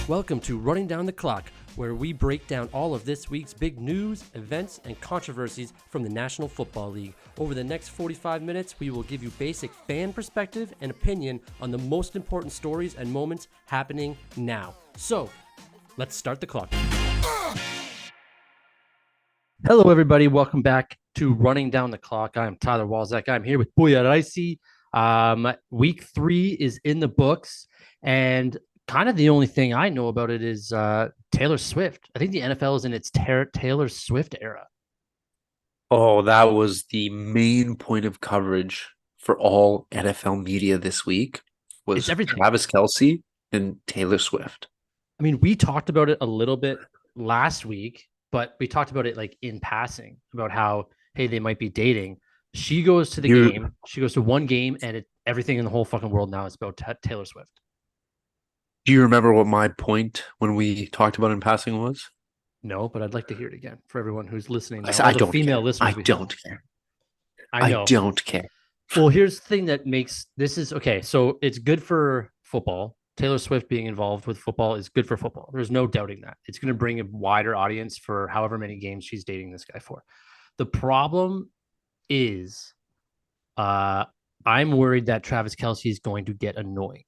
Welcome to Running Down the Clock, where we break down all of this week's big news, events, and controversies from the National Football League. Over the next 45 minutes, we will give you basic fan perspective and opinion on the most important stories and moments happening now. So, let's start the clock. Hello, everybody. Welcome back to Running Down the Clock. I'm Tyler Walzak. I'm here with Poya. Week 3 is in the books, and kind of the only thing I know about it is Taylor Swift. I think the NFL is in its Taylor Swift era. Oh, that was the main point of coverage for all NFL media this week was It's everything. Travis Kelce and Taylor Swift. I mean, we talked about it a little bit last week, but we talked about it like in passing about how, hey, they might be dating. She goes to the game. She goes to one game, and everything in the whole fucking world now is about Taylor Swift. Do you remember what my point when we talked about in passing was? No, but I'd like to hear it again for everyone who's listening now. I don't female care. listeners. I don't care. I know. I don't care. Well, here's the thing that makes this is okay. So it's good for football. Taylor Swift being involved with football is good for football. There's no doubting that. It's going to bring a wider audience for however many games she's dating this guy for. The problem is I'm worried that Travis Kelce is going to get annoying.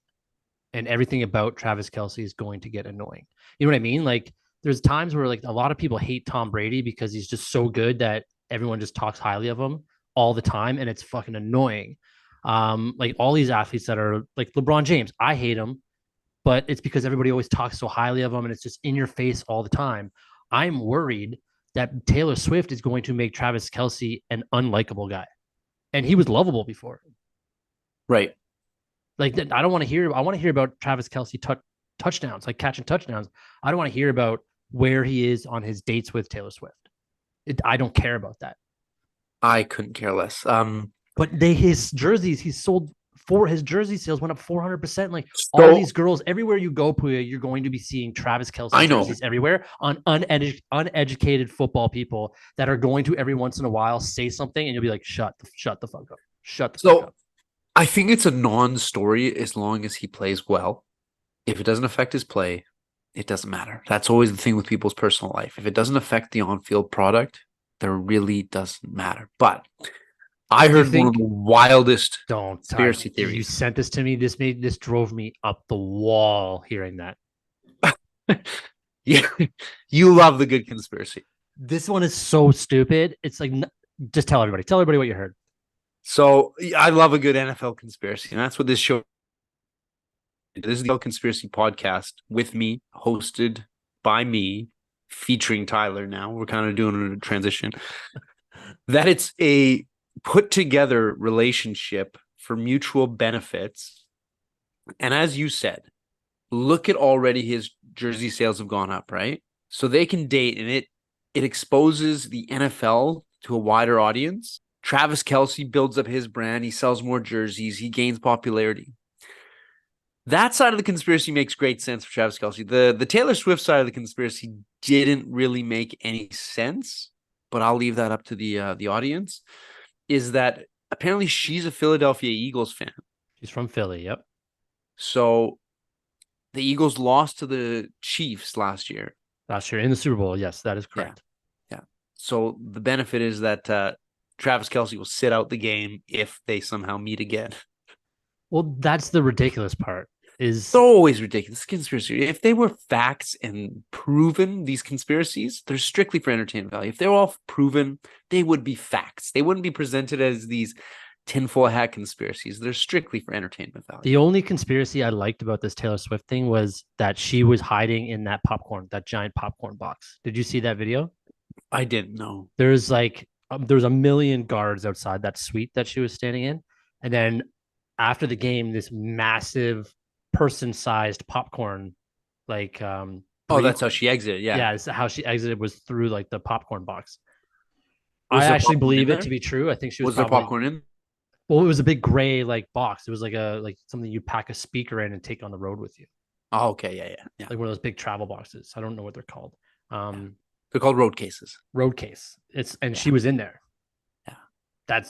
And everything about Travis Kelce is going to get annoying. You know what I mean? Like, there's times where like a lot of people hate Tom Brady because he's just so good that everyone just talks highly of him all the time, and it's fucking annoying. Like all these athletes that are like LeBron James, I hate him, but it's because everybody always talks so highly of him, and it's just in your face all the time. I'm worried that Taylor Swift is going to make Travis Kelce an unlikable guy, and he was lovable before. Right. Like, I don't want to hear. I want to hear about Travis Kelce touchdowns, like catching touchdowns. I don't want to hear about where he is on his dates with Taylor Swift. I don't care about that. I couldn't care less. But his jerseys, his jersey sales went up 400%. Like all these girls, everywhere you go, Poya, you're going to be seeing Travis Kelce jerseys everywhere on uneducated football people that are going to every once in a while say something, and you'll be like, shut the fuck up. Shut the fuck up. I think it's a non-story as long as he plays well. If it doesn't affect his play, it doesn't matter. That's always the thing with people's personal life. If it doesn't affect the on-field product, there really doesn't matter. But I heard one of the wildest conspiracy theories. You sent this to me. This drove me up the wall hearing that. Yeah, you love the good conspiracy. This one is so stupid. It's like, just tell everybody what you heard. So I love a good NFL conspiracy, and that's what this show. This is the Conspiracy Podcast with me, hosted by me, featuring Tyler. Now we're kind of doing a transition. That it's a put together relationship for mutual benefits, and as you said, look at already his jersey sales have gone up, right? So they can date, and it exposes the NFL to a wider audience. Travis Kelce builds up his brand. He sells more jerseys. He gains popularity. That side of the conspiracy makes great sense for Travis Kelce. The Taylor Swift side of the conspiracy didn't really make any sense, but I'll leave that up to the audience. Is that apparently she's a Philadelphia Eagles fan. She's from Philly, yep. So the Eagles lost to the Chiefs last year. Last year in the Super Bowl, yes, that is correct. Yeah. So the benefit is that Travis Kelce will sit out the game if they somehow meet again. Well, that's the ridiculous part. It's always ridiculous. Conspiracy. If they were facts and proven, these conspiracies, they're strictly for entertainment value. If they're all proven, they would be facts. They wouldn't be presented as these tinfoil hat conspiracies. They're strictly for entertainment value. The only conspiracy I liked about this Taylor Swift thing was that she was hiding in that giant popcorn box. Did you see that video? I didn't know. There's a million guards outside that suite that she was standing in. And then after the game, this massive person-sized popcorn, that's how she exited. Yeah. Yeah, how she exited was through like the popcorn box. I actually believe it to be true. I think she was there popcorn in? Well, it was a big gray box. It was like something you pack a speaker in and take on the road with you. Oh, okay. Yeah. Like one of those big travel boxes. I don't know what they're called. They're called road cases. Road case. She was in there. Yeah.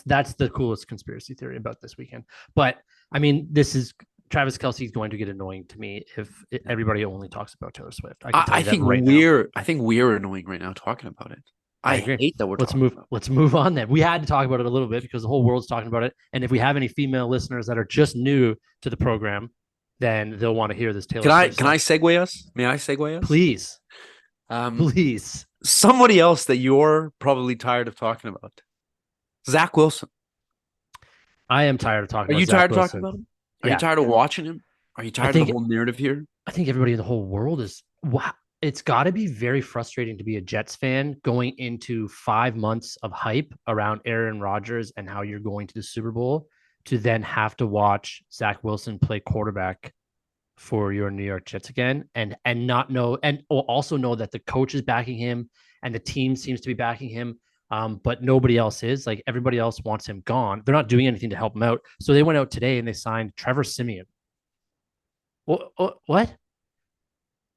That's the coolest conspiracy theory about this weekend. But I mean, this is Travis Kelce is going to get annoying to me if everybody only talks about Taylor Swift. I can tell I you that think right now. I think we're annoying right now talking about it. I I agree. hate that we're Let's talking move. about Let's move on then. We had to talk about it a little bit because the whole world's talking about it. And if we have any female listeners that are just new to the program, then they'll want to hear this it. Taylor Swift Can I stuff. segue us? May I segue us? Please, Um, please. somebody else that you're probably tired of talking about, Zach Wilson. I am tired of talking Are about you Zach tired of talking Wilson. about him? Are you Yeah, tired of watching him? Are you I tired of the think whole narrative here? I think everybody in the whole world is wow. It's got to be very frustrating to be a Jets fan going into 5 months of hype around Aaron Rodgers and how you're going to the Super Bowl to then have to watch Zach Wilson play quarterback for your New York Jets again and not know and also know that the coach is backing him and the team seems to be backing him. But nobody else is. Like everybody else wants him gone. They're not doing anything to help him out. So they went out today and they signed Trevor Siemian. What?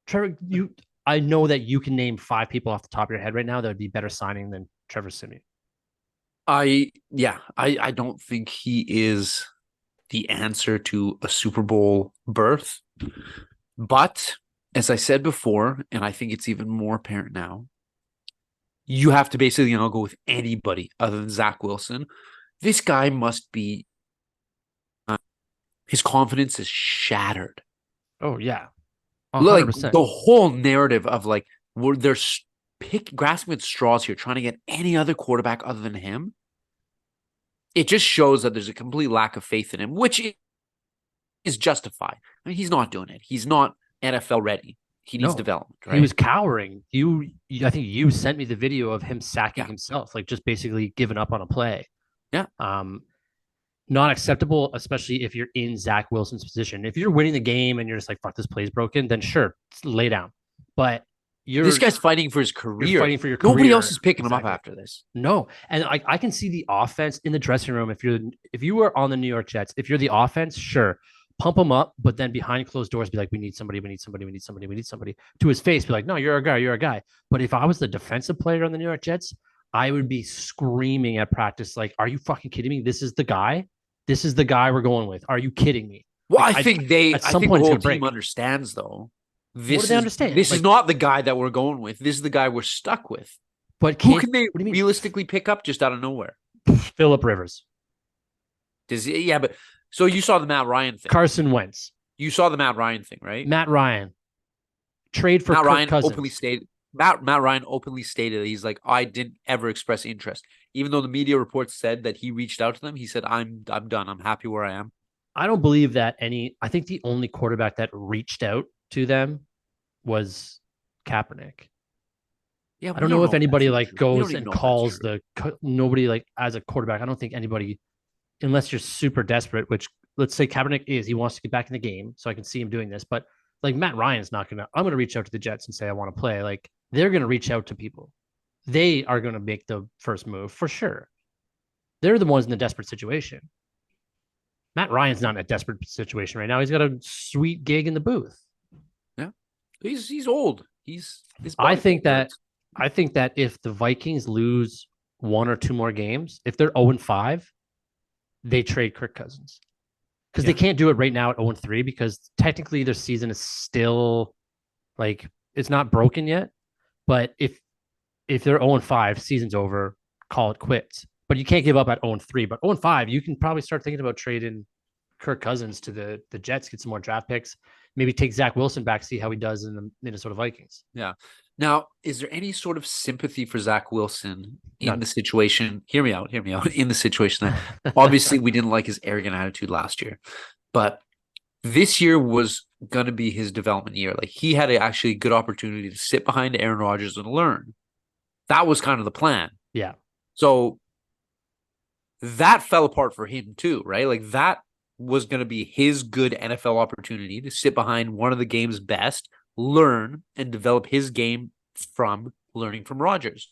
Trevor, I know that you can name 5 people off the top of your head right now that would be better signing than Trevor Siemian. I don't think he is the answer to a Super Bowl berth. But as I said before, and I think it's even more apparent now, you have to basically go with anybody other than Zach Wilson. This guy must be his confidence is shattered. Oh yeah, Like 100%. the whole narrative of like they're grasping at straws here, trying to get any other quarterback other than him. It just shows that there's a complete lack of faith in him, which is justified. I mean, he's not doing it. He's not NFL ready. He needs development, right? He was cowering. I think you sent me the video of him sacking himself, like just basically giving up on a play. Yeah. Not acceptable, especially if you're in Zach Wilson's position. If you're winning the game and you're just like, fuck, this play's broken, then sure, lay down. But this guy's fighting for his career. You're fighting for your career. Nobody else is picking him up after this. No. And I can see the offense in the dressing room. If you were on the New York Jets, if you're the offense, sure, pump them up, but then behind closed doors, be like, we need somebody. To his face, be like, no, you're a guy. But if I was the defensive player on the New York Jets, I would be screaming at practice, like, are you fucking kidding me? This is the guy. This is the guy we're going with. Are you kidding me? Well, like, I think the whole team understands, though. What do they understand? This is not the guy that we're going with. This is the guy we're stuck with. But who can they realistically pick up just out of nowhere? Phillip Rivers. But so you saw the Matt Ryan thing. Carson Wentz. You saw the Matt Ryan thing, right? Matt Ryan. Trade for Kirk Cousins. Matt Ryan openly stated that he's like, I didn't ever express interest. Even though the media reports said that he reached out to them, he said, I'm done. I'm happy where I am. I don't believe that I think the only quarterback that reached out to them was Kaepernick. Yeah, I don't know if anybody like goes and calls nobody like as a quarterback. I don't think anybody, unless you're super desperate, which let's say Kaepernick is, he wants to get back in the game, so I can see him doing this. But like Matt Ryan's not gonna. I'm gonna reach out to the Jets and say I want to play. Like they're gonna reach out to people. They are gonna make the first move for sure. They're the ones in the desperate situation. Matt Ryan's not in a desperate situation right now. He's got a sweet gig in the booth. Yeah, he's old. I think that if the Vikings lose 1 or 2 more games, if they're 0-5, they trade Kirk Cousins. Because they can't do it right now at 0-3 because technically their season is still like it's not broken yet. But if they're 0-5, season's over, call it quits. But you can't give up at 0-3. But 0-5, you can probably start thinking about trading Kirk Cousins to the Jets, get some more draft picks, maybe take Zach Wilson back, see how he does in the Minnesota Vikings. Yeah. Now, is there any sort of sympathy for Zach Wilson in the situation? Hear me out. In the situation that obviously we didn't like his arrogant attitude last year, but this year was going to be his development year. Like he had actually a good opportunity to sit behind Aaron Rodgers and learn. That was kind of the plan. Yeah. So that fell apart for him too, right? Like that was going to be his good NFL opportunity to sit behind one of the game's best, learn and develop his game from learning from Rodgers.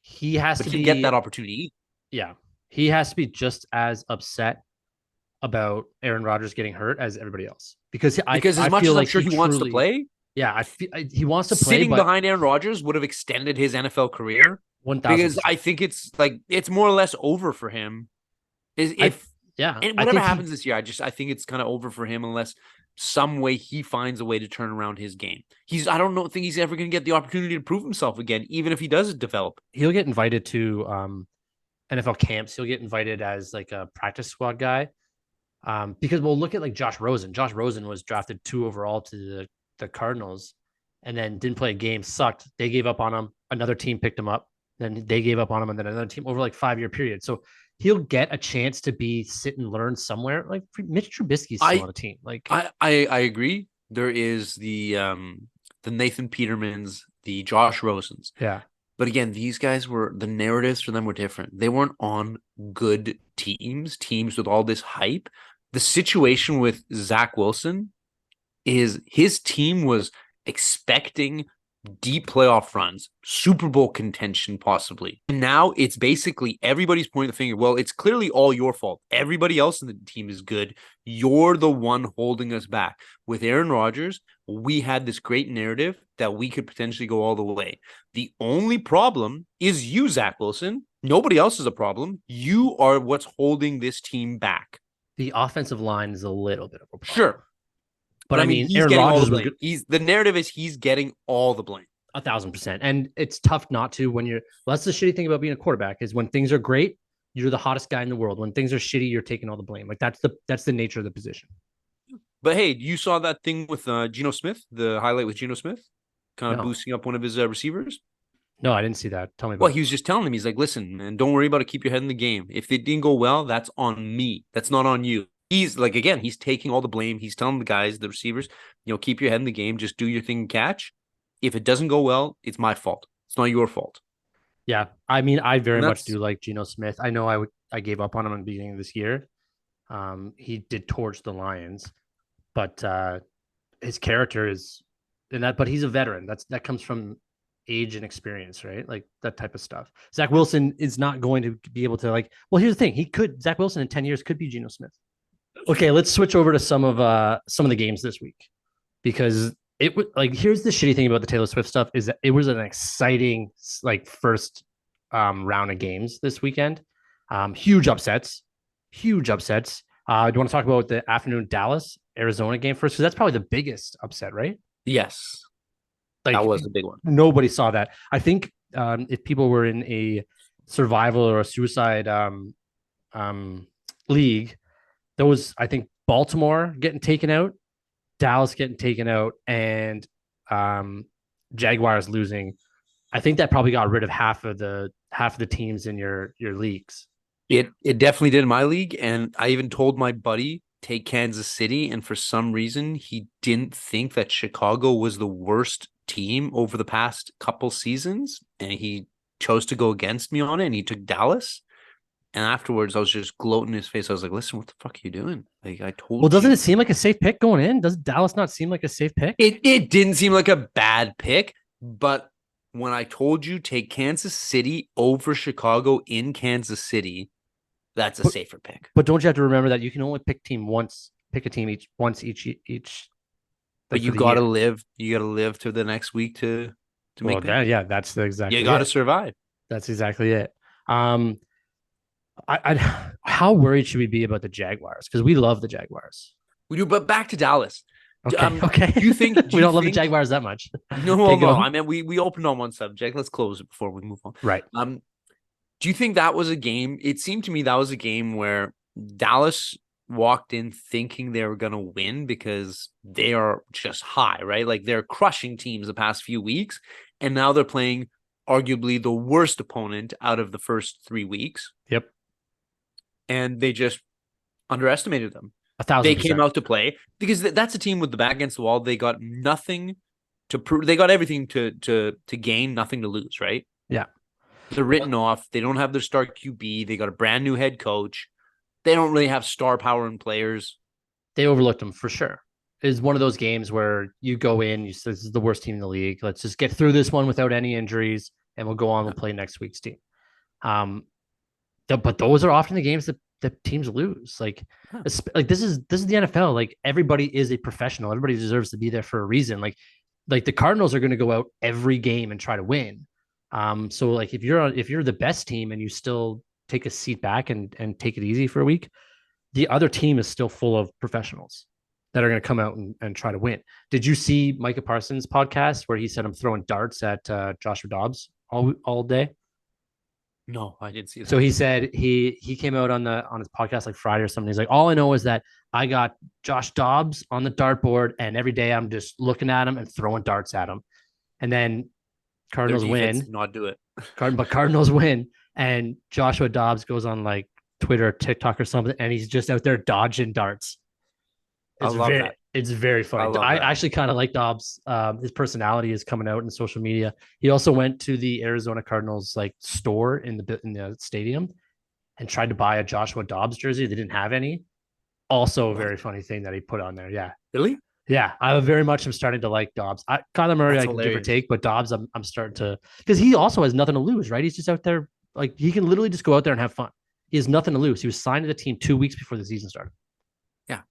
He has to get that opportunity. Yeah. He has to be just as upset about Aaron Rodgers getting hurt as everybody else. Because as much as I'm sure he wants to play. Yeah, I feel he wants to play. Sitting behind Aaron Rodgers would have extended his NFL career. 1,000%. Because I think it's more or less over for him. Yeah, And I whatever think happens this year, I think it's kind of over for him unless some way he finds a way to turn around his game. I don't know think he's ever going to get the opportunity to prove himself again, even if he does develop. he'll get invited to NFL camps. He'll get invited as like a practice squad guy. Because we'll look at like Josh Rosen. Josh Rosen was drafted 2 overall to the Cardinals and then didn't play a game, sucked. They gave up on him. Another team picked him up. Then they gave up on him, and then another team over like 5-year period. So he'll get a chance to sit and learn somewhere. Like Mitch Trubisky's still I on a team. Like I agree. There is the Nathan Petermans, the Josh Rosens. yeah, But again, these guys the narratives for them were different. They weren't on good teams with all this hype. The situation with Zach Wilson is his team was expecting deep playoff runs, Super Bowl contention, possibly. And now it's basically everybody's pointing the finger. Well, it's clearly all your fault. Everybody else in the team is good. You're the one holding us back. With Aaron Rodgers, we had this great narrative that we could potentially go all the way. The only problem is you, Zach Wilson. Nobody else is a problem. You are what's holding this team back. the offensive line is a little bit of a problem. Sure. But I mean, he's Aaron getting all Rodgers the was blame. good. The narrative is he's getting all the blame. 1,000%. And it's tough not to when you're. Well, that's the shitty thing about being a quarterback is when things are great, you're the hottest guy in the world. When things are shitty, you're taking all the blame. Like that's the nature of the position. But hey, you saw that thing with Geno Smith, the highlight with Geno Smith, kind of boosting up one of his receivers. No, I didn't see that. Tell me about Well, he was just telling him, he's like, listen, man, don't worry about it. Keep your head in the game. If it didn't go well, that's on me. That's not on you. He's like, again, he's taking all the blame. He's telling the guys, the receivers, keep your head in the game. Just do your thing and catch. If it doesn't go well, it's my fault. It's not your fault. Yeah. I mean, I very much do like Geno Smith. I know I gave up on him in the beginning of this year. He did torch the Lions, but his character is in that, but he's a veteran. That comes from age and experience, right? Like that type of stuff. Zach Wilson is not going to be able to well, here's the thing. Zach Wilson in 10 years could be Geno Smith. Okay, let's switch over to some of the games this week because it was here's the shitty thing about the Taylor Swift stuff is that it was an exciting first round of games this weekend. Huge upsets. Do you want to talk about the afternoon Dallas Arizona game first? Because that's probably the biggest upset, right? Yes. That was a big one. Nobody saw that. I think if people were in a survival or a suicide league, there was, I think, Baltimore getting taken out, Dallas getting taken out, and Jaguars losing. I think that probably got rid of half of the teams in your leagues. It definitely did in my league, and I even told my buddy take Kansas City, and for some reason he didn't think that Chicago was the worst team over the past couple seasons, and he chose to go against me on it, and he took Dallas. And afterwards, I was just gloating in his face. I was like, "Listen, what the fuck are you doing?" Like I told. Well, doesn't it seem like a safe pick going in? Does Dallas not seem like a safe pick? It didn't seem like a bad pick, but when I told you take Kansas City over Chicago in Kansas City, that's a safer pick. But don't you have to remember that you can only pick a team once each. But you gotta live. You gotta live to the next week to make that. Yeah, that's the exact. You gotta survive. That's exactly it. How worried should we be about the Jaguars? Because we love the Jaguars. We do, but back to Dallas. Okay. Do you think we don't love the Jaguars that much? No. I mean, we opened on one subject. Let's close it before we move on. Right. Do you think that was a game? It seemed to me that was a game where Dallas walked in thinking they were going to win because they are just high, right? Like they're crushing teams the past few weeks, and now they're playing arguably the worst opponent out of the first 3 weeks. Yep. And they just underestimated them. 1,000%. They came out to play because that's a team with the back against the wall. They got nothing to prove. They got everything to gain, nothing to lose, right? Yeah. They're written off. They don't have their star QB. They got a brand new head coach. They don't really have star power in players. They overlooked them for sure. It's one of those games where you go in, this is the worst team in the league. Let's just get through this one without any injuries, and we'll go on. We'll play next week's team. But those are often the games that teams lose. This is the NFL. Like everybody is a professional. Everybody deserves to be there for a reason. Like the Cardinals are going to go out every game and try to win. So if you're the best team and you still take a seat back and take it easy for a week, the other team is still full of professionals that are going to come out and try to win. Did you see Micah Parsons' podcast where he said I'm throwing darts at Joshua Dobbs all day? No, I didn't see So that. he said he came out on his podcast like Friday or something. He's like, all I know is that I got Josh Dobbs on the dartboard, and every day I'm just looking at him and throwing darts at him. And then Their Cardinals defense win, did not do it. but Cardinals win, and Joshua Dobbs goes on like Twitter or TikTok or something, and he's just out there dodging darts. I love that. It's very I funny. love I that. actually kind of like Dobbs. His personality is coming out in social media. He also went to the Arizona Cardinals like store in the stadium and tried to buy a Joshua Dobbs jersey. They didn't have any. Also, a What? very funny thing that he put on there. Yeah, Really? yeah. I very much am starting to like Dobbs. Kyler Murray, That's I can give or hilarious. take, but Dobbs, I'm starting to because he also has nothing to lose, right? He's just out there like he can literally just go out there and have fun. He has nothing to lose. He was signed to the team 2 weeks before the season started. Yeah.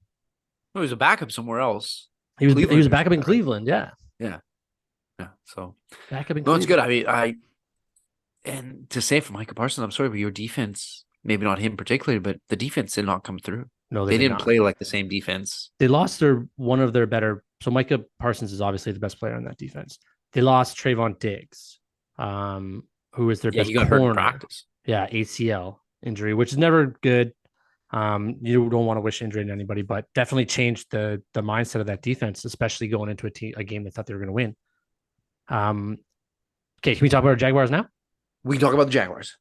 No, he was a backup somewhere else. He was Cleveland or back up in somewhere, right? Cleveland. Yeah, Yeah. Yeah. So back up in no, it's good. Cleveland. I mean, and to say for Micah Parsons, I'm sorry, but your defense, maybe not him particularly, but the defense did not come through. No, they They did didn't not. play like the same defense. They lost their one of their better. So Micah Parsons is obviously the best player on that defense. They lost Trayvon Diggs, who is their Yeah, best he got hurt in corner. practice. Yeah, ACL injury, which is never good. You don't want to wish injury to anybody, but definitely changed the mindset of that defense, especially going into a game they thought they were going to win. Okay, can we talk about our Jaguars now? We can talk about the Jaguars.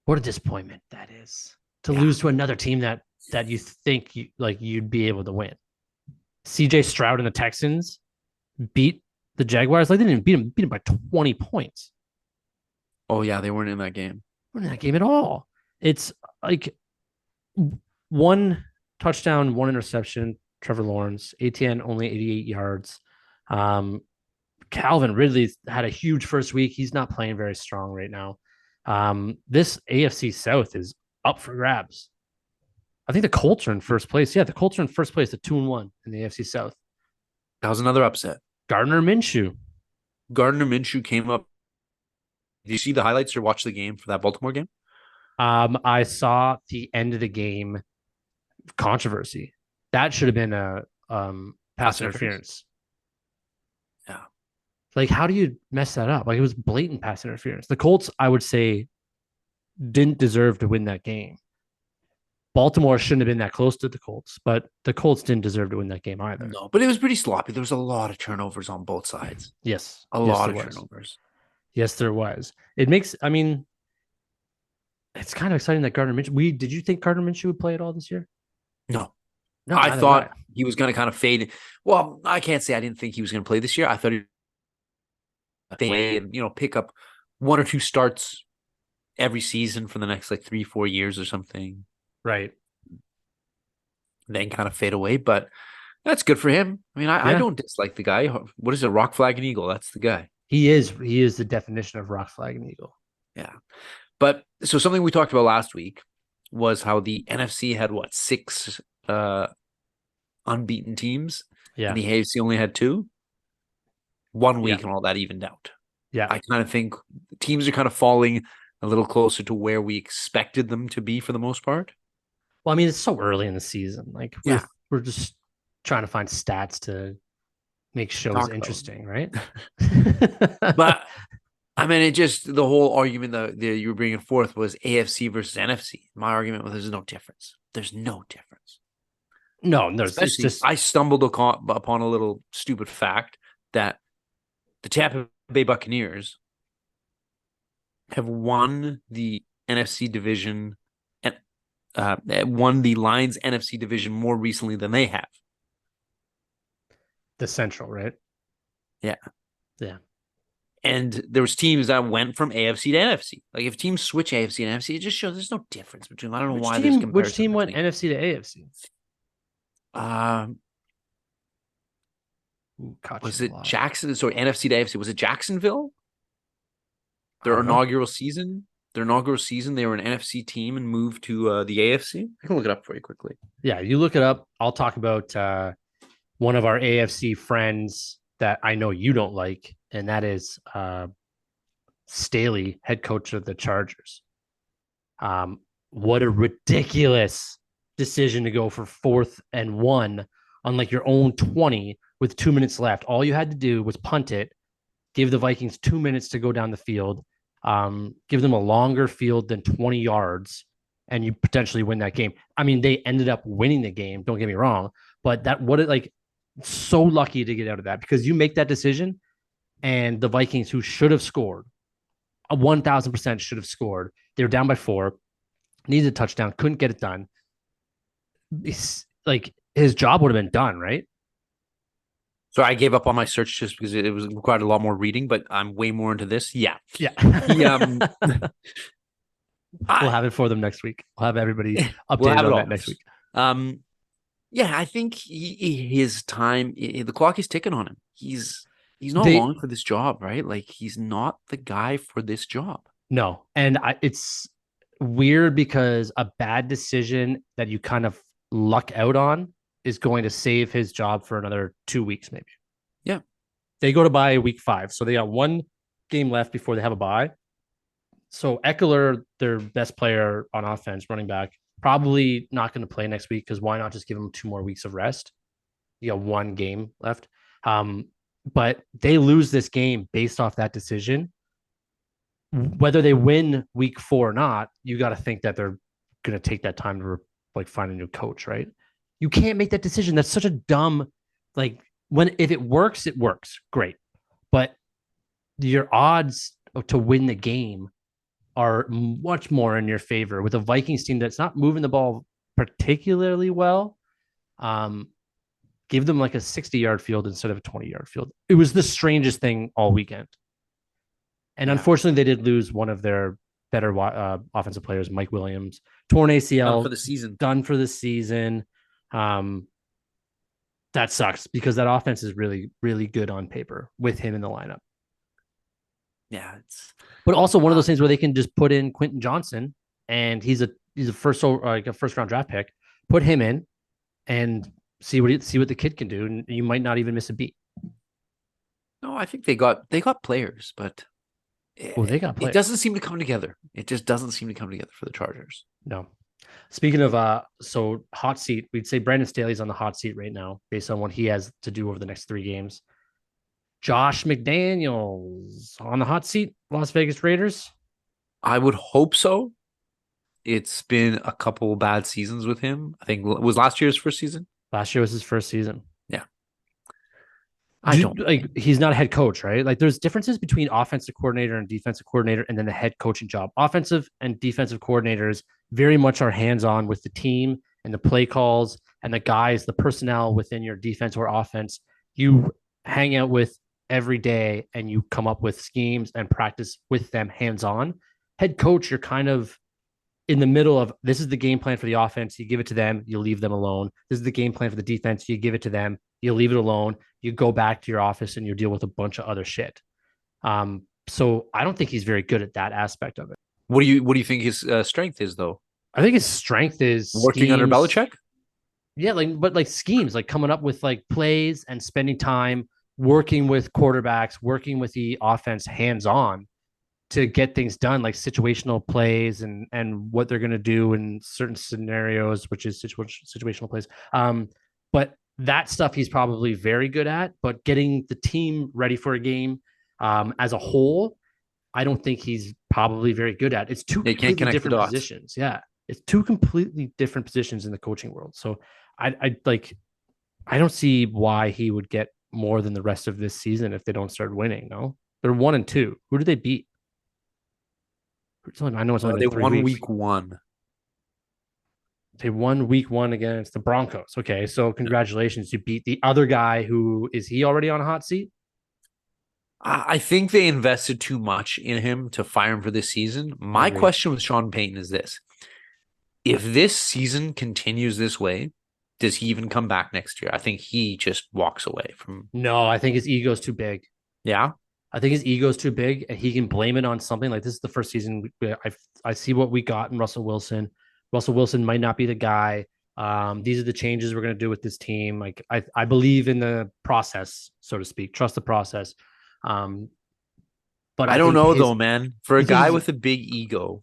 What a disappointment that is to Yeah. lose to another team that you think you'd be able to win. CJ Stroud and the Texans beat the Jaguars. Like they didn't beat them by 20 points. Oh yeah, they weren't in that game. We're in that game at all. It's like one touchdown, one interception. Trevor Lawrence, ATN only 88 yards. Calvin Ridley had a huge first week. He's not playing very strong right now. This AFC South is up for grabs. I think the Colts are in first place. Yeah, the Colts are in first place at 2-1 in the AFC South. That was another upset. Gardner Minshew. Gardner Minshew came up. Did you see the highlights or watch the game for that Baltimore game? I saw the end of the game controversy. That should have been a pass interference. Yeah. Like, how do you mess that up? Like, it was blatant pass interference. The Colts, I would say, didn't deserve to win that game. Baltimore shouldn't have been that close to the Colts, but the Colts didn't deserve to win that game either. No, but it was pretty sloppy. There was a lot of turnovers on both sides. Yes. A lot of turnovers. Yes, there was. I mean, it's kind of exciting that Gardner Minshew. Did you think Gardner Minshew would play at all this year? No. No, I thought he was going to kind of fade. Well, I can't say I didn't think he was going to play this year. I thought he'd fade and, pick up one or two starts every season for the next like 3-4 years or something. Right. Then kind of fade away. But that's good for him. I mean, I don't dislike the guy. What is it? Rock, flag, and eagle. That's the guy. He is the definition of rock, flag, and eagle. Yeah. But so something we talked about last week was how the NFC had 6 unbeaten teams. Yeah. And the AFC only had 2. 1 week Yeah. and all that evened out. Yeah. I kind of think teams are kind of falling a little closer to where we expected them to be for the most part. Well, I mean, it's so early in the season. Like, we're just trying to find stats to make shows interesting, right? But I mean, it just the whole argument that you were bringing forth was AFC versus NFC. My argument was there's no difference. There's no difference. No, it's just I stumbled upon a little stupid fact that the Tampa Bay Buccaneers have won the NFC division and won the Lions NFC division more recently than they have. The Central, right? Yeah. Yeah. And there was teams that went from AFC to NFC. Like if teams switch AFC and NFC, it just shows there's no difference between. I don't know why there's comparison. Which team went NFC to AFC? Was it Jackson? Sorry, NFC to AFC. Was it Jacksonville? Their inaugural season. They were an NFC team and moved to the AFC. I can look it up for you quickly. Yeah, you look it up. I'll talk about one of our AFC friends that I know you don't like, and that is Staley, head coach of the Chargers. What a ridiculous decision to go for 4th and 1 on like your own 20 with 2 minutes left. All you had to do was punt it, give the Vikings 2 minutes to go down the field, give them a longer field than 20 yards, and you potentially win that game. I mean, they ended up winning the game. Don't get me wrong, but that what it like so lucky to get out of that because you make that decision, and the Vikings, who should have scored, a 1,000% should have scored. They were down by 4, needed a touchdown, couldn't get it done. It's like his job would have been done, right? So I gave up on my search just because it was required a lot more reading, but I'm way more into this. Yeah. Yeah. I, We'll have it for them next week. We'll have everybody updated we'll have on it that all. next week. Yeah, I think his time, the clock is ticking on him. He's not long for this job, right? Like he's not the guy for this job. No, and it's weird because a bad decision that you kind of luck out on is going to save his job for another 2 weeks, maybe. Yeah, they go to bye week 5, so they got one game left before they have a bye. So Eckler, their best player on offense, running back, probably not going to play next week because why not just give him 2 more weeks of rest? You got one game left. But they lose this game based off that decision. Whether they win week 4 or not, you got to think that they're going to take that time to like find a new coach, right? You can't make that decision. That's such a dumb, like if it works, great. But your odds to win the game are much more in your favor with a Vikings team that's not moving the ball particularly well. Give them like a 60-yard field instead of a 20-yard field. It was the strangest thing all weekend. And unfortunately, they did lose one of their better offensive players, Mike Williams, torn ACL, done for the season. Done for the season. That sucks because that offense is really, really good on paper with him in the lineup. Yeah, but also one of those things where they can just put in Quentin Johnson, and he's a first round draft pick. Put him in and see what the kid can do, and you might not even miss a beat. No, I think they got players, but they got players. It doesn't seem to come together. It just doesn't seem to come together for the Chargers. No. Speaking of so hot seat, we'd say Brandon Staley's on the hot seat right now based on what he has to do over the next 3 games. Josh McDaniels on the hot seat, Las Vegas Raiders? I would hope so. It's been a couple bad seasons with him. I think it was last year's first season. Last year was his first season. Yeah. I don't like he's not a head coach, right? Like there's differences between offensive coordinator and defensive coordinator and then the head coaching job. Offensive and defensive coordinators very much are hands-on with the team and the play calls and the guys, the personnel within your defense or offense. You hang out with every day and you come up with schemes and practice with them hands-on. Head coach, you're kind of in the middle of this is the game plan for the offense. You give it to them, you leave them alone. This is the game plan for the defense. You give it to them, you leave it alone. You go back to your office and you deal with a bunch of other shit. So I don't think he's very good at that aspect of it. What do you think his strength is, though? I think his strength is working under Belichick. Yeah, but schemes, like coming up with like plays and spending time working with quarterbacks, working with the offense hands-on to get things done, like situational plays and what they're going to do in certain scenarios, which is situational plays. But that stuff he's probably very good at, but getting the team ready for a game as a whole, I don't think he's probably very good at. It's two completely different positions. Yeah. It's 2 completely different positions in the coaching world. So I don't see why he would get more than the rest of this season if they don't start winning. No, they're 1-2. Who do they beat? I know it's only they been 3 won weeks. week 1. They won week 1 against the Broncos. Okay, so congratulations. You beat the other guy who is he already on a hot seat? I think they invested too much in him to fire him for this season. My question with Sean Payton is this. If this season continues this way, does he even come back next year? I think he just walks away from. No, I think his ego's too big. Yeah? I think his ego's too big and he can blame it on something. Like this is the first season I see what we got in Russell Wilson. Russell Wilson might not be the guy. These are the changes we're going to do with this team. Like I believe in the process, so to speak. Trust the process. But I don't know though, man. For a guy with a big ego,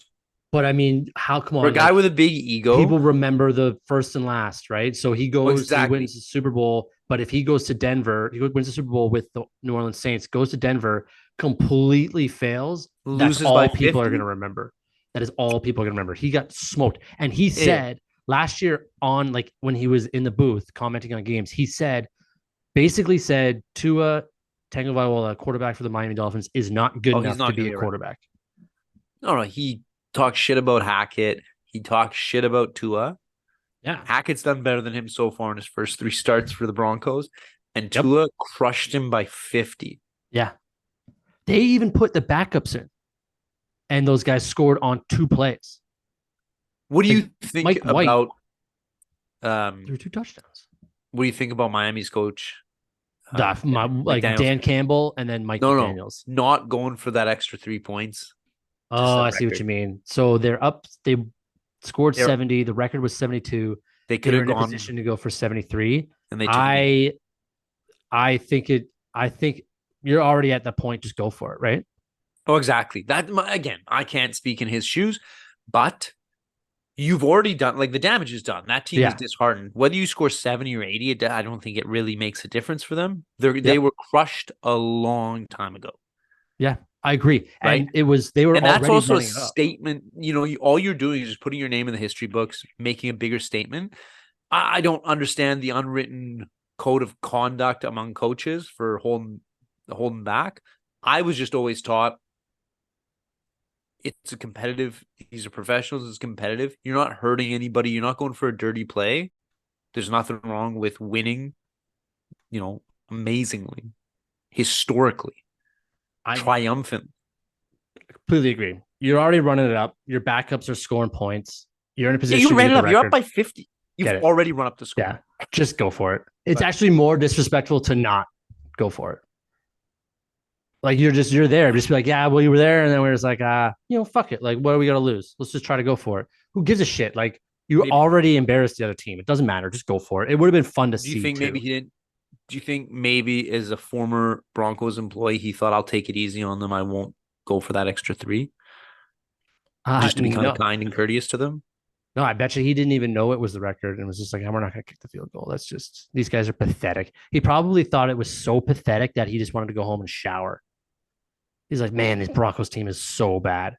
But I mean, how come For a on? guy Like with a big ego, people remember the first and last, right? So he exactly. wins the Super Bowl. But if he goes to Denver, he wins the Super Bowl with the New Orleans Saints, goes to Denver, completely fails. That's Loses by all people are going 50. to remember. That is all people are going to remember. He got smoked. And he Yeah. said last year on, like when he was in the booth commenting on games, he said, basically said, Tua Tagovailoa, quarterback for the Miami Dolphins, is not good Oh, he's enough to not be going to a get right. quarterback. No, no. He talks shit about Hackett. He talks shit about Tua. Yeah. Hackett's done better than him so far in his first 3 starts for the Broncos. And Yep. Tua crushed him by 50. Yeah. They even put the backups in, and those guys scored on 2 plays. What do Like you think Mike White about threw 2 touchdowns. what do you think about Miami's coach? Like McDaniels. Dan Campbell and then Mike No, no, McDaniels. not going for that extra 3 points to Oh, set I a see what you record. mean. So they're up. They scored They're, 70. The record was 72. they They could were have in a gone position to go for 73. and they took a knee. I I think it. I think you're already at the point. Just go for it, right? Oh, exactly. That again, I can't speak in his shoes, but you've already done like the damage is done. That team is Yeah. disheartened. Whether you score 70 or 80, I don't think it really makes a difference for them. They Yep. were crushed a long time ago, Yeah. I agree. right? And they were And that's already also a running it up. statement. All you're doing is just putting your name in the history books, making a bigger statement. I don't understand the unwritten code of conduct among coaches for holding back. I was just always taught it's a competitive. These are professionals. It's competitive. You're not hurting anybody. You're not going for a dirty play. There's nothing wrong with winning, amazingly, historically, I triumphant. completely agree. You're already running it up. Your backups are scoring points. You're in a Yeah, you position to ran get it the up. You're up record. by 50. You've Get it. already run up the Yeah. score. Just go for it. It's But actually more disrespectful to not go for it. Like you're there. Just be like, yeah, well, you were there, and then we're just like, fuck it. Like, what are we gonna lose? Let's just try to go for it. Who gives a shit? Like, you maybe already embarrassed the other team. It doesn't matter. Just go for it. It would have been fun to do you see think maybe too. he didn't? Do you think maybe as a former Broncos employee, he thought I'll take it easy on them. I won't go for that extra 3 just to be kind of No, kind and courteous to them. no. I bet you he didn't even know it was the record, and was just like, we're not gonna kick the field goal. That's just these guys are pathetic. He probably thought it was so pathetic that he just wanted to go home and shower. He's like, man, this Broncos team is so bad,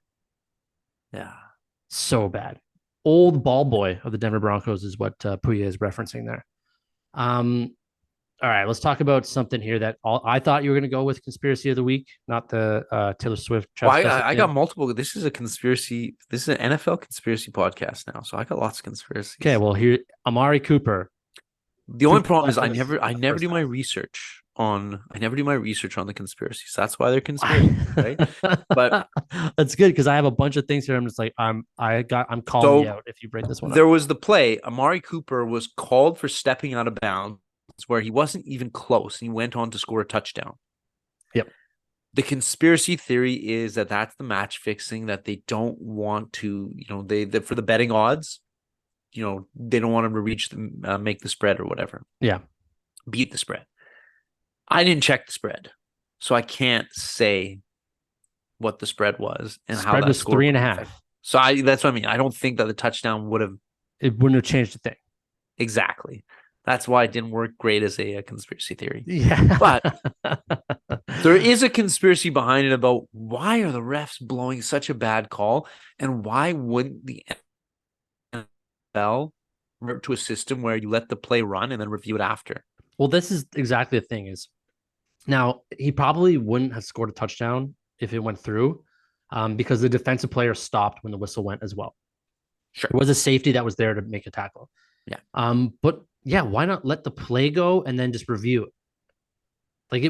Yeah. so bad. Old ball boy of the Denver Broncos is what Poya is referencing there. Um, all right, let's talk about something here that I thought you were going to go with conspiracy of the week, not the Taylor Swift Well, Travis Kelce I got thing. multiple. This is a conspiracy. This is an NFL conspiracy podcast now, so I got lots of Okay, conspiracies. well here Amari Cooper. The only Cooper problem is left us I in the never first do my half. research on the conspiracies. That's why they're conspiracies, right? But That's good because I have a bunch of things here. I'm just like I'm calling you so out if you break this one up. there was the play. Amari Cooper was called for stepping out of bounds where he wasn't even close. And he went on to score a touchdown. Yep. The conspiracy theory is that that's the match fixing, that they don't want to, they for the betting odds, they don't want him to make the spread or whatever, Yeah. beat the spread. I didn't check the spread, so I can't say what the spread was and how Spread that was score would 3.5. affect. So that's what I mean. I don't think that the touchdown would have It wouldn't have changed a thing. exactly. That's why it didn't work great as a conspiracy theory. Yeah. But there is a conspiracy behind it about why are the refs blowing such a bad call, and why wouldn't the NFL revert to a system where you let the play run and then review it after? Well, this is exactly the thing is now he probably wouldn't have scored a touchdown if it went through because the defensive player stopped when the whistle went as well. Sure. It was a safety that was there to make a tackle. Yeah. But yeah, why not let the play go and then just review it? Like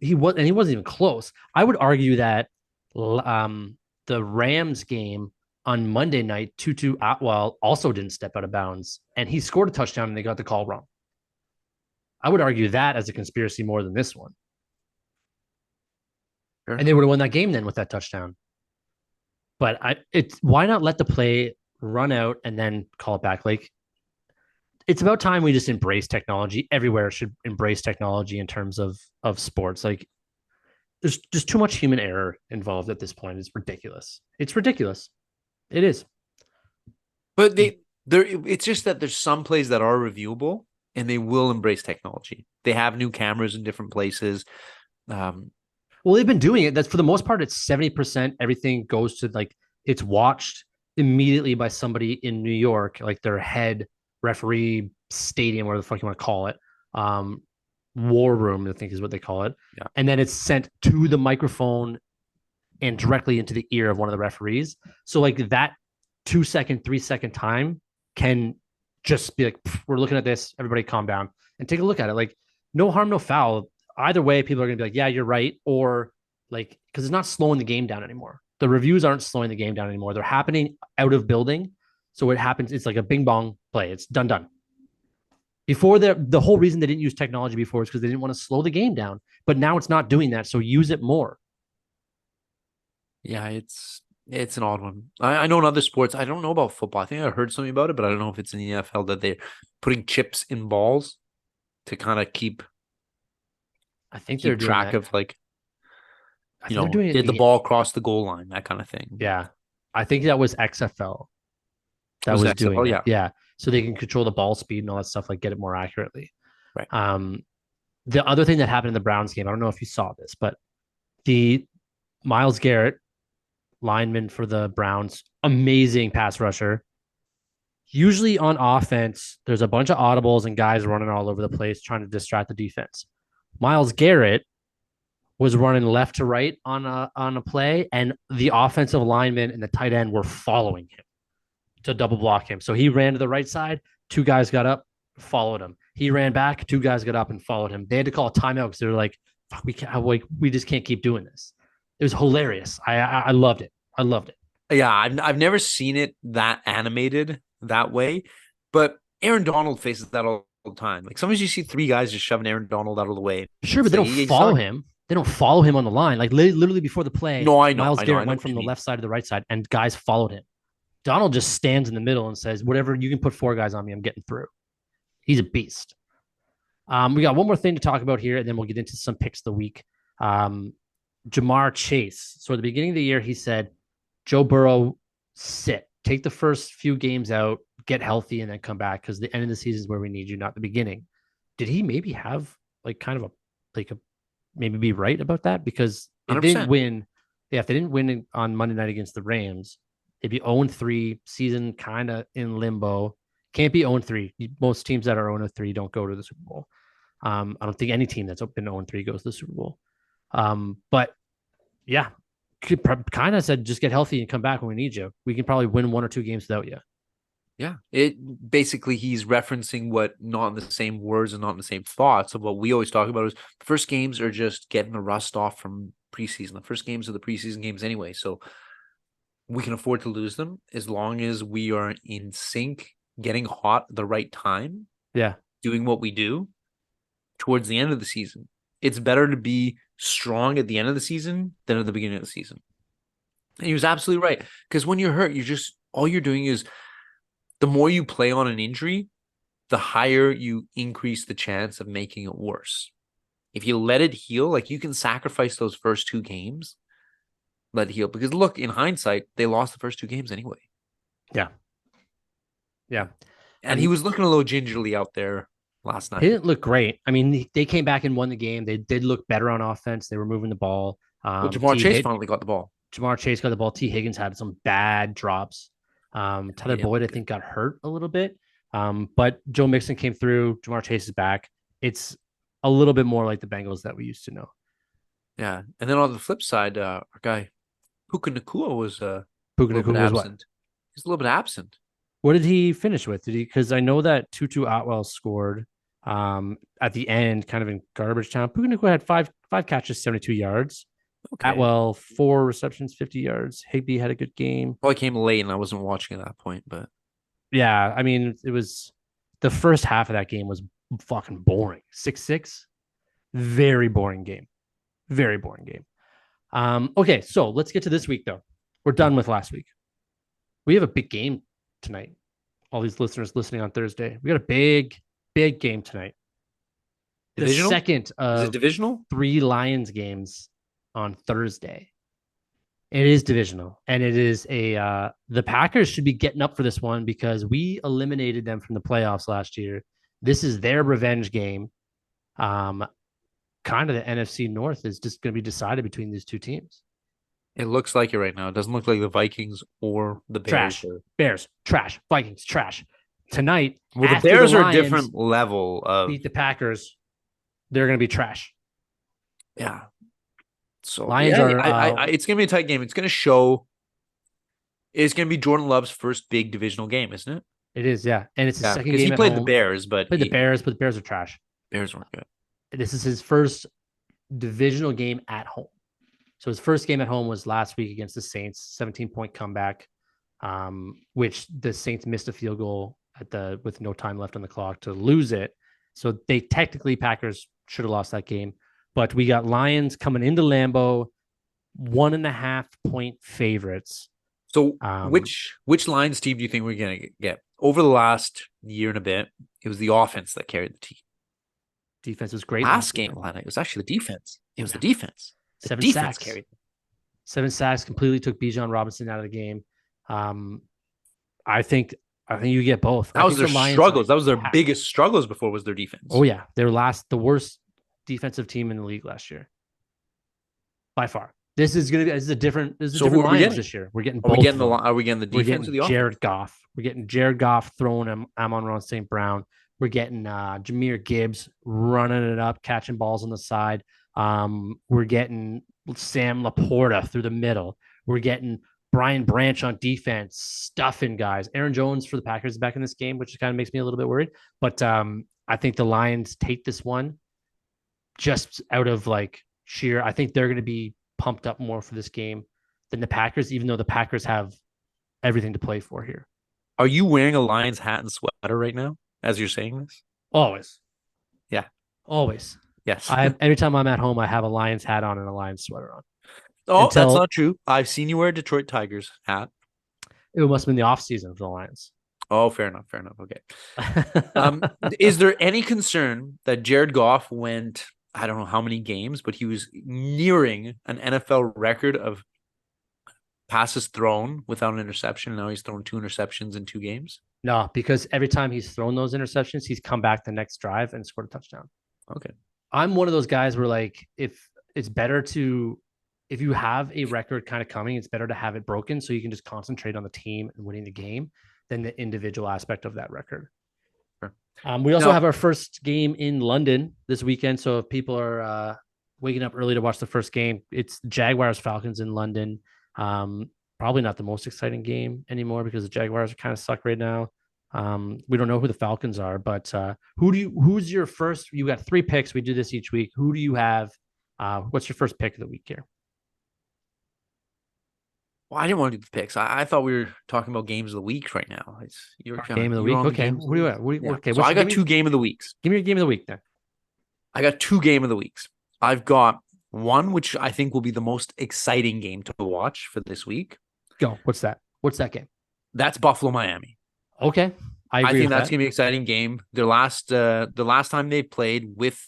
he wasn't even close. I would argue that the Rams game on Monday night, Tutu Atwell also didn't step out of bounds, and he scored a touchdown and they got the call wrong. I would argue that as a conspiracy more than this one. Sure. And they would have won that game then with that touchdown. But why not let the play run out and then call it back? Like it's about time we just embrace technology. Everywhere should embrace technology in terms of sports. Like there's just too much human error involved at this point. It's ridiculous. It's ridiculous. It is. But there it's just that there's some plays that are reviewable and they will embrace technology. They have new cameras in different places. Well, they've been doing it. That's for the most part, it's 70%. Everything goes to like it's watched immediately by somebody in New York, like their head referee stadium, whatever the fuck you want to call it. Um, War room, I think is what they call it. Yeah. And then it's sent to the microphone and directly into the ear of one of the referees. So like that 2 second, 3 second time can just be like, we're looking at this, everybody calm down and take a look at it. Like no harm, no foul. Either way, people are gonna be like, yeah, you're right. Or like, because it's not slowing the game down anymore. The reviews aren't slowing the game down anymore. They're happening out of building. So it happens, it's like a bing bong play. It's done. Before the whole reason they didn't use technology before is because they didn't want to slow the game down. But now it's not doing that. So use it more. Yeah, it's an odd one. I know in other sports, I don't know about football. I think I heard something about it, but I don't know if it's in the NFL that they're putting chips in balls to kind of I think they're doing track that. of like, I think they're doing did the it. ball cross the goal line, that kind of thing. Yeah. I think that was XFL that Was was that doing oh that. yeah, Yeah. So they can control the ball speed and all that stuff, like get it more accurately. right. Um, the other thing that happened in the Browns game, I don't know if you saw this, but the Miles Garrett, lineman for the Browns, amazing pass rusher. Usually on offense, there's a bunch of audibles and guys running all over the place trying to distract the defense. Miles Garrett was running left to right on a play, and the offensive lineman and the tight end were following him to double block him. So he ran to the right side. Two guys got up, followed him. He ran back. Two guys got up and followed him. They had to call a timeout because they were like, "Fuck, we just can't keep doing this." It was hilarious. I loved it. I loved it. Yeah, I've never seen it that animated that way, but Aaron Donald faces that all the time. Like sometimes you see three guys just shoving Aaron Donald out of the way. Sure, but It's they like don't follow him. They don't follow him on the line. Like literally before the play, No, Miles I Garrett know went what from you the mean. left side to the right side, and guys followed him. Donald just stands in the middle and says, "Whatever, you can put four guys on me. I'm getting through." He's a beast. We got one more thing to talk about here, and then we'll get into some picks of the week. Um, Jamar Chase. So at the beginning of the year, he said, Joe Burrow, take the first few games out, get healthy, and then come back because the end of the season is where we need you, not the beginning. Did he maybe have like kind of a maybe be right about that? Because it didn't 100%. win. Yeah, if they didn't win on Monday night against the Rams, they'd be 0-3, season kind of in limbo. Can't be 0-3. Most teams that are 0-3 don't go to the Super Bowl. I don't think any team that's been 0-3 goes to the Super Bowl. But yeah, kind of said just get healthy and come back when we need you. We can probably win one or two games without you. Yeah. It basically he's referencing what not in the same words and not in the same thoughts of what we always talk about is the first games are just getting the rust off from preseason. The first games are the preseason games anyway. So we can afford to lose them as long as we are in sync, getting hot at the right time, Yeah. doing what we do towards the end of the season. It's better to be strong at the end of the season than at the beginning of the season. And he was absolutely right. Because when you're hurt, all you're doing is the more you play on an injury, the higher you increase the chance of making it worse. If you let it heal, like you can sacrifice those first two games, let it heal. Because look, in hindsight, they lost the first two games anyway. Yeah. Yeah. And he was looking a little gingerly out there last night. He didn't look great. I mean, they came back and won the game. They did look better on offense. They were moving the ball. Well, Jamar Chase finally got the ball. Jamar Chase got the ball. T. Higgins had some bad drops. Tyler Boyd, I think, got hurt a little bit. But Joe Mixon came through. Jamar Chase is back. It's a little bit more like the Bengals that we used to know. Yeah. And then on the flip side, our guy, Puka Nacua was a little bit was what? absent. He's a little bit absent. What did he finish with? Did he? Because I know that Tutu Atwell scored at the end, kind of in garbage time. Puka Nacua had five catches, 72 yards. Okay. Atwell, 4 receptions, 50 yards. Higbee had a good game. Probably came late and I wasn't watching at that point, but yeah, I mean, it was the first half of that game was fucking boring. 6-6. Very boring game. Very boring game. Okay, so let's get to this week though. We're done with last week. We have a big game tonight. All these listeners listening on Thursday. We got a big game tonight. divisional? The second Is it of divisional? 3 Lions games on Thursday. It is divisional, and it is the Packers should be getting up for this one because we eliminated them from the playoffs last year. This is their revenge game. Um, Kind of the NFC North is just going to be decided between these two teams. It looks like it right now. It doesn't look like the Vikings or the Bears Trash, are. Bears, trash, Vikings, trash. Tonight, Well, the after the Bears are a Lions different level of beat the Packers, they're going to be trash. yeah. So Lions yeah, are it's gonna be a tight game. It's gonna show. It's gonna be Jordan Love's first big divisional game, isn't it? It is, yeah, and it's his Yeah, second because he game at played the home. Bears, but Played the Bears, but the Bears are trash. Bears weren't good. This is his first divisional game at home. So his first game at home was last week against the Saints, 17-point comeback, which the Saints missed a field goal with no time left on the clock to lose it. So they technically Packers should have lost that game, but we got Lions coming into Lambeau, 1.5-point favorites. So which Lions team do you think we're gonna get over the last year and a bit? It was the offense that carried the team. Defense was great Last game, it was actually the defense. It was the defense. The 7 defense sacks. carried. 7 sacks completely took Bijan Robinson out of the game. I think you get both. That was their struggles. That was their biggest struggles before was their defense. Oh yeah, the worst defensive team in the league last year, by far. This is a different Lions this year. We're getting both. Are we getting the defense or the offense? Jared Goff. We're getting Jared Goff throwing Amon-Ra St. Brown. We're getting Jahmyr Gibbs running it up, catching balls on the side. We're getting Sam Laporta through the middle. We're getting Brian Branch on defense, stuffing guys. Aaron Jones for the Packers is back in this game, which kind of makes me a little bit worried. But I think the Lions take this one just out of sheer. I think they're going to be pumped up more for this game than the Packers, even though the Packers have everything to play for here. Are you wearing a Lions hat and sweater right now as you're saying this? Always. Yeah. Always. Yes. Every time I'm at home, I have a Lions hat on and a Lions sweater on. Oh, that's not true. I've seen you wear a Detroit Tigers hat. It must have been the off season for the Lions. Oh, fair enough. Okay. Is there any concern that Jared Goff went, I don't know how many games, but he was nearing an NFL record of passes thrown without an interception? Now he's thrown 2 interceptions in 2 games. No, because every time he's thrown those interceptions, he's come back the next drive and scored a touchdown. Okay. I'm one of those guys where if it's better to, if you have a record kind of coming, it's better to have it broken so you can just concentrate on the team and winning the game than the individual aspect of that record. Sure. We also have our first game in London this weekend. So if people are waking up early to watch the first game, it's Jaguars Falcons in London. Probably not the most exciting game anymore because the Jaguars kind of suck right now. We don't know who the Falcons are, but who's your first? You got 3 picks. We do this each week. Who do you have? What's your first pick of the week here? Well, I didn't want to do the picks. I thought we were talking about games of the week right now. It's your game of the week. Okay. What do you have? Okay. So I got 2 game of the weeks. Give me your game of the week then. I got 2 game of the weeks. I've got one, which I think will be the most exciting game to watch for this week. Go. What's that? What's that game? That's Buffalo, Miami. Okay. I think that's going to be an exciting game. The last time they played with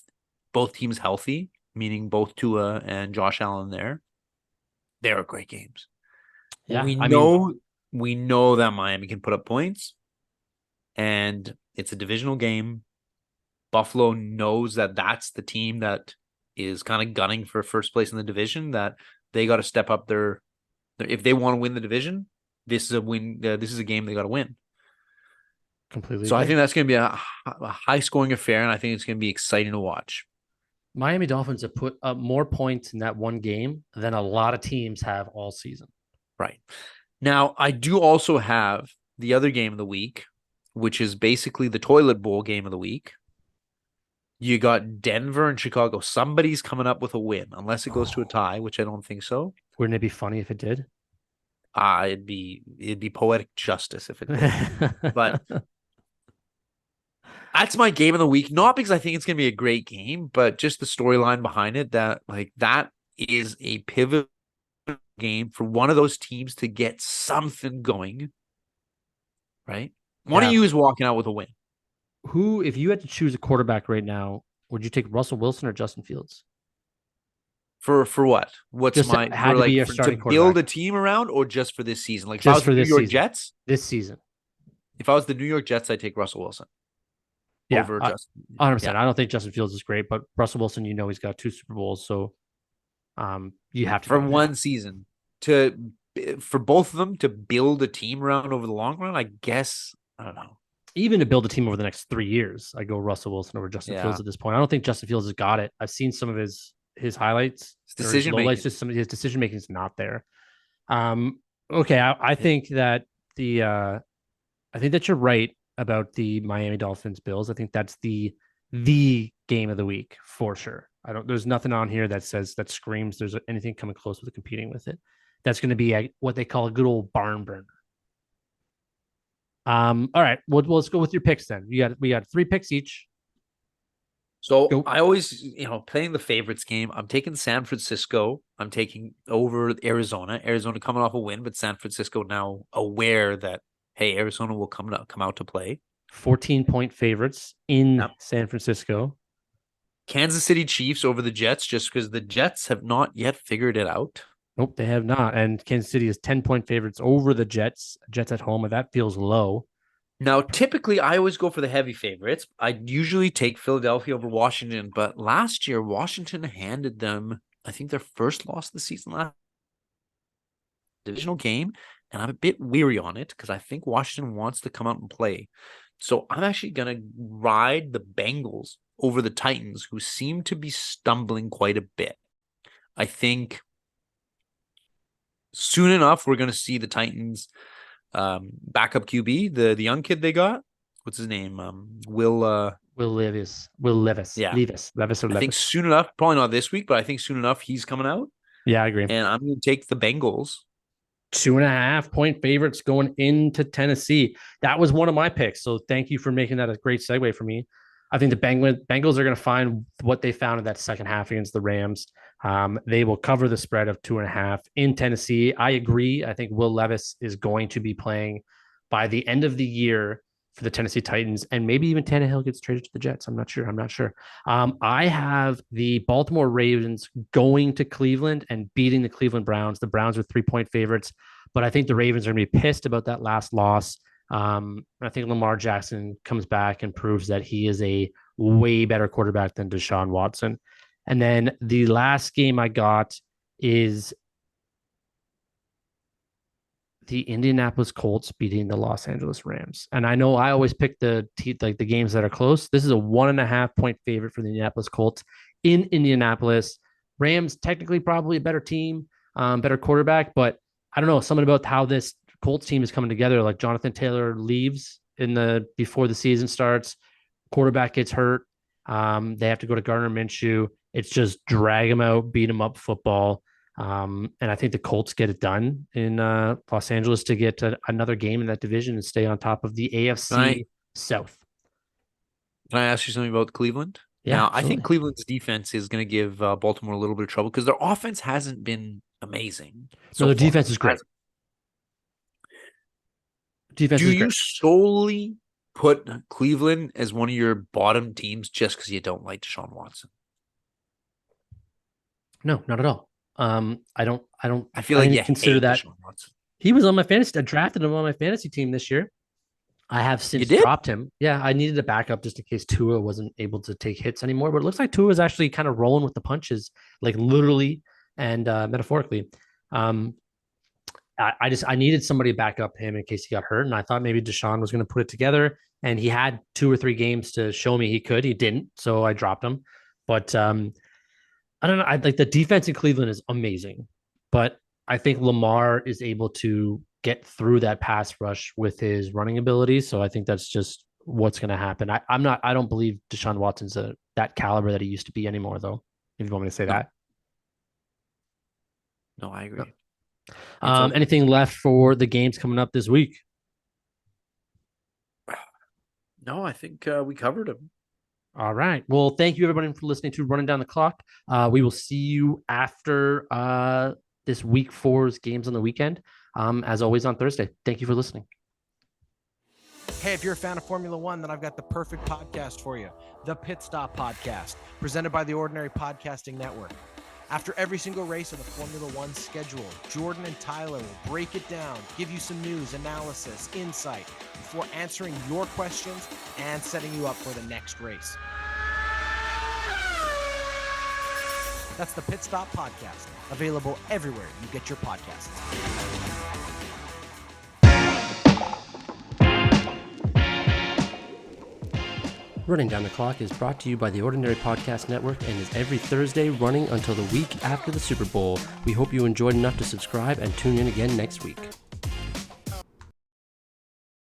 both teams healthy, meaning both Tua and Josh Allen there, they were great games. Yeah, we know that Miami can put up points, and it's a divisional game. Buffalo knows that that's the team that is kind of gunning for first place in the division, that they got to step up their if they want to win the division, this is a win. This is a game they got to win. Completely. So I think that's going to be a high scoring affair, and I think it's going to be exciting to watch. Miami Dolphins have put up more points in that one game than a lot of teams have all season. Right. Now, I do also have the other game of the week, which is basically the toilet bowl game of the week. You got Denver and Chicago. Somebody's coming up with a win, unless it goes to a tie, which I don't think so. Wouldn't it be funny if it did? It'd be poetic justice if it did. But that's my game of the week. Not because I think it's going to be a great game, but just the storyline behind it. That is a pivot game for one of those teams to get something going. Right? One of you is walking out with a win. Who, if you had to choose a quarterback right now, would you take Russell Wilson or Justin Fields? For what? What's Just my had for to be like your for, to starting build quarterback a team around, or just for this season? Like if I just was the for New this York season. Jets, This season. if I was the New York Jets, I'd take Russell Wilson Yeah, over Justin. 100%. Yeah, I don't think Justin Fields is great, but Russell Wilson, he's got 2 Super Bowls, so you have to for go with that. one season to for both of them to build a team around over the long run. I guess I don't know. Even to build a team over the next 3 years, I go Russell Wilson over Justin Fields Yeah, at this point. I don't think Justin Fields has got it. I've seen some of his highlights it's or his decision lowlights. making. Just some of his decision making is not there. Okay, I think that the I think that you're right about the Miami Dolphins Bills. I think that's the game of the week for sure. I don't. There's nothing on here that says that screams there's anything coming close with competing with it. That's going to be what they call a good old barn burner. All right. Well, let's go with your picks then. We got 3 picks each. So Go. I always, playing the favorites game. I'm taking San Francisco. I'm taking over Arizona. Arizona coming off a win, but San Francisco now aware that hey, Arizona will come out to play. 14-point favorites in Yep. San Francisco. Kansas City Chiefs over the Jets, just because the Jets have not yet figured it out. Nope, they have not. And Kansas City is 10-point favorites over the Jets. Jets at home, and that feels low. Now, typically, I always go for the heavy favorites. I usually take Philadelphia over Washington, but last year, Washington handed them, I think, their first loss of the season last divisional game, and I'm a bit weary on it because I think Washington wants to come out and play. So I'm actually going to ride the Bengals over the Titans, who seem to be stumbling quite a bit. I think soon enough, we're going to see the Titans backup QB, the young kid they got. What's his name? Will Levis. Will Levis. Yeah. Levis or I think Levis. soon enough, probably not this week, but I think soon enough he's coming out. Yeah, I agree. And I'm going to take the Bengals. 2.5-point favorites going into Tennessee. That was one of my picks. So thank you for making that a great segue for me. I think the Bengals are going to find what they found in that second half against the Rams. They will cover the spread of 2.5 in Tennessee. I agree. I think Will Levis is going to be playing by the end of the year for the Tennessee Titans, and maybe even Tannehill gets traded to the Jets. I'm not sure. I have the Baltimore Ravens going to Cleveland and beating the Cleveland Browns. The Browns are 3-point favorites, but I think the Ravens are going to be pissed about that last loss. I think Lamar Jackson comes back and proves that he is a way better quarterback than Deshaun Watson. And then the last game I got is the Indianapolis Colts beating the Los Angeles Rams. And I know I always pick the games that are close. This is a 1.5-point favorite for the Indianapolis Colts in Indianapolis. Rams technically probably a better team, better quarterback, but I don't know, something about how this Colts team is coming together. Like Jonathan Taylor leaves before the season starts, quarterback gets hurt. They have to go to Gardner Minshew. It's just drag him out, beat him up football. And I think the Colts get it done in Los Angeles to get another game in that division and stay on top of the AFC South. Can I ask you something about Cleveland? Yeah, Now, absolutely. I think Cleveland's defense is going to give Baltimore a little bit of trouble because their offense hasn't been amazing. So their defense is great. Do you solely put Cleveland as one of your bottom teams just because you don't like Deshaun Watson? No, not at all. I don't. I feel like you consider that Deshaun Watson. He was on my fantasy. I drafted him on my fantasy team this year. I have since dropped him. Yeah, I needed a backup just in case Tua wasn't able to take hits anymore. But it looks like Tua is actually kind of rolling with the punches, like literally and metaphorically. I needed somebody to back up him in case he got hurt, and I thought maybe Deshaun was going to put it together. And he had 2 or 3 games to show me he could. He didn't, so I dropped him. But I don't know. I like the defense in Cleveland is amazing, but I think Lamar is able to get through that pass rush with his running ability. So I think that's just what's going to happen. I don't believe Deshaun Watson's that caliber that he used to be anymore, though. If you want me to say that. No, I agree. Anything left for the games coming up this week? No, I think we covered them. All right. Well, thank you everybody for listening to Running Down the Clock. We will see you after this week 4's games on the weekend. As always on Thursday. Thank you for listening. Hey, if you're a fan of Formula One, then I've got the perfect podcast for you. The Pit Stop Podcast, presented by the Ordinary Podcasting Network. After every single race of the Formula One schedule, Jordan and Tyler will break it down, give you some news, analysis, insight, before answering your questions and setting you up for the next race. That's the Pit Stop Podcast, available everywhere you get your podcasts. Running Down the Clock is brought to you by the Ordinary Podcast Network and is every Thursday running until the week after the Super Bowl. We hope you enjoyed enough to subscribe and tune in again next week.